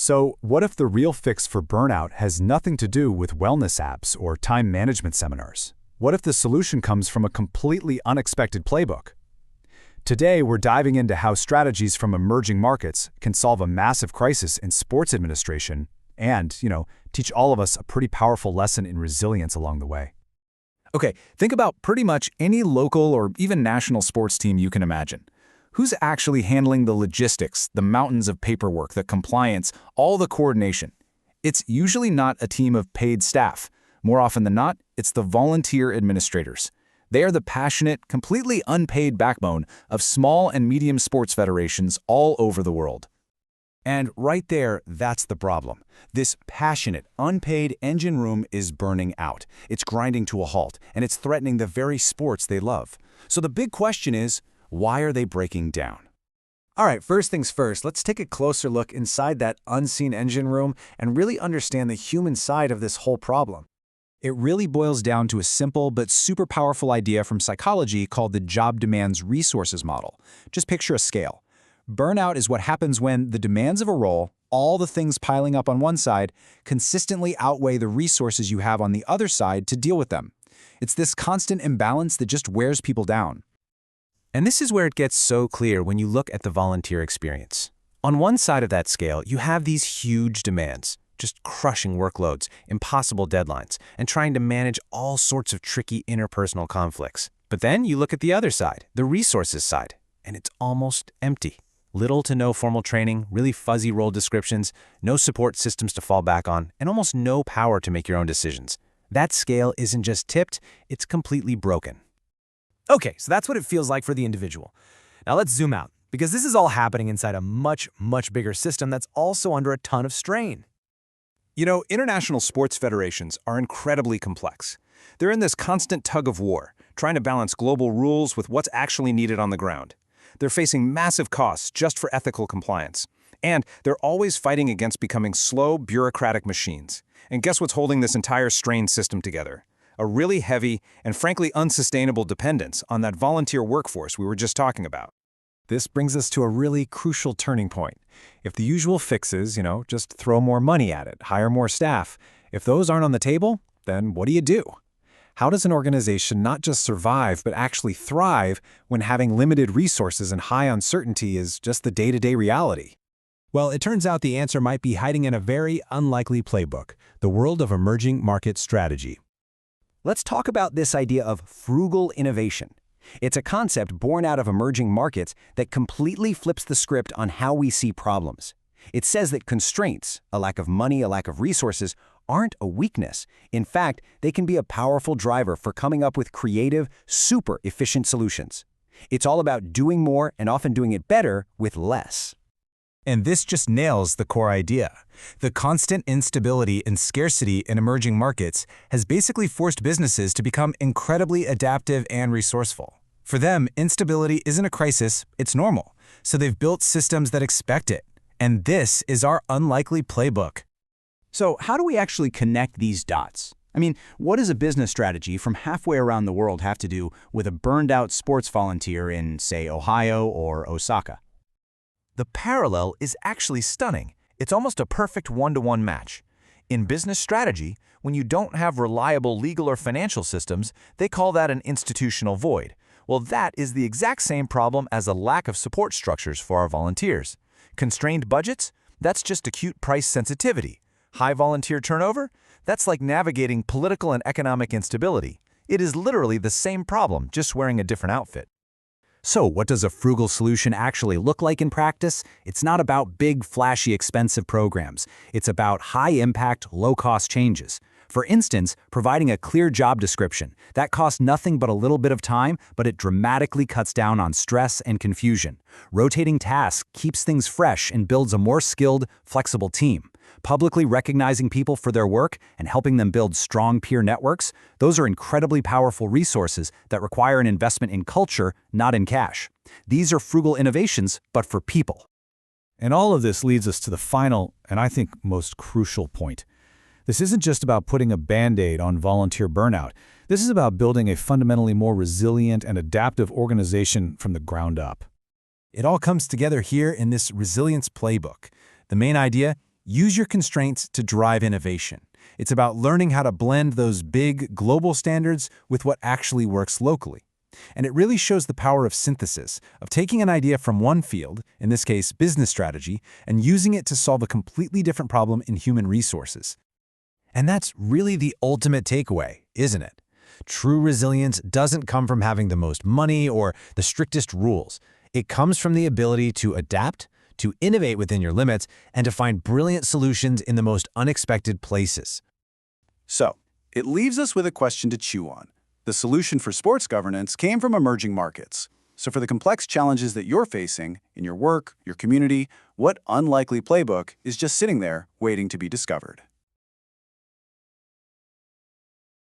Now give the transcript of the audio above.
So, what if the real fix for burnout has nothing to do with wellness apps or time management seminars? What if the solution comes from a completely unexpected playbook? Today, we're diving into how strategies from emerging markets can solve a massive crisis in sports administration and, teach all of us a pretty powerful lesson in resilience along the way. Okay, think about pretty much any local or even national sports team you can imagine. Who's actually handling the logistics, the mountains of paperwork, the compliance, all the coordination? It's usually not a team of paid staff. More often than not, it's the volunteer administrators. They are the passionate, completely unpaid backbone of small and medium sports federations all over the world. And right there, that's the problem. This passionate, unpaid engine room is burning out. It's grinding to a halt, and it's threatening the very sports they love. So the big question is, why are they breaking down? All right, first things first, let's take a closer look inside that unseen engine room and really understand the human side of this whole problem. It really boils down to a simple but super powerful idea from psychology called the job demands resources model. Just picture a scale. Burnout is what happens when the demands of a role, all the things piling up on one side, consistently outweigh the resources you have on the other side to deal with them. It's this constant imbalance that just wears people down. And this is where it gets so clear when you look at the volunteer experience. On one side of that scale, you have these huge demands, just crushing workloads, impossible deadlines, and trying to manage all sorts of tricky interpersonal conflicts. But then you look at the other side, the resources side, and it's almost empty. Little to no formal training, really fuzzy role descriptions, no support systems to fall back on, and almost no power to make your own decisions. That scale isn't just tipped, it's completely broken. Okay, so that's what it feels like for the individual. Now let's zoom out, because this is all happening inside a much bigger system that's also under a ton of strain. International sports federations are incredibly complex. They're in this constant tug of war, trying to balance global rules with what's actually needed on the ground. They're facing massive costs just for ethical compliance. And they're always fighting against becoming slow, bureaucratic machines. And guess what's holding this entire strained system together? A really heavy and frankly unsustainable dependence on that volunteer workforce we were just talking about. This brings us to a really crucial turning point. If the usual fixes, just throw more money at it, hire more staff, if those aren't on the table, then what do you do? How does an organization not just survive but actually thrive when having limited resources and high uncertainty is just the day-to-day reality? Well, it turns out the answer might be hiding in a very unlikely playbook, the world of emerging market strategy. Let's talk about this idea of frugal innovation. It's a concept born out of emerging markets that completely flips the script on how we see problems. It says that constraints, a lack of money, a lack of resources, aren't a weakness. In fact, they can be a powerful driver for coming up with creative, super efficient solutions. It's all about doing more and often doing it better with less. And this just nails the core idea. The constant instability and scarcity in emerging markets has basically forced businesses to become incredibly adaptive and resourceful. For them, instability isn't a crisis, it's normal. So they've built systems that expect it. And this is our unlikely playbook. So how do we actually connect these dots? What does a business strategy from halfway around the world have to do with a burned-out sports volunteer in, say, Ohio or Osaka? The parallel is actually stunning. It's almost a perfect one-to-one match. In business strategy, when you don't have reliable legal or financial systems, they call that an institutional void. Well, that is the exact same problem as a lack of support structures for our volunteers. Constrained budgets? That's just acute price sensitivity. High volunteer turnover? That's like navigating political and economic instability. It is literally the same problem, just wearing a different outfit. So what does a frugal solution actually look like in practice? It's not about big, flashy, expensive programs. It's about high-impact, low-cost changes. For instance, providing a clear job description. That costs nothing but a little bit of time, but it dramatically cuts down on stress and confusion. Rotating tasks keeps things fresh and builds a more skilled, flexible team. Publicly recognizing people for their work and helping them build strong peer networks, those are incredibly powerful resources that require an investment in culture, not in cash. These are frugal innovations, but for people. And all of this leads us to the final, and I think most crucial point. This isn't just about putting a Band-Aid on volunteer burnout. This is about building a fundamentally more resilient and adaptive organization from the ground up. It all comes together here in this Resilience Playbook. The main idea, Use your constraints to drive innovation. It's about learning how to blend those big, global standards with what actually works locally. And it really shows the power of synthesis, of taking an idea from one field, in this case business strategy, and using it to solve a completely different problem in human resources. And that's really the ultimate takeaway, isn't it? True resilience doesn't come from having the most money or the strictest rules. It comes from the ability to adapt, to innovate within your limits, and to find brilliant solutions in the most unexpected places. So, it leaves us with a question to chew on. The solution for sports governance came from emerging markets. So for the complex challenges that you're facing in your work, your community, what unlikely playbook is just sitting there waiting to be discovered?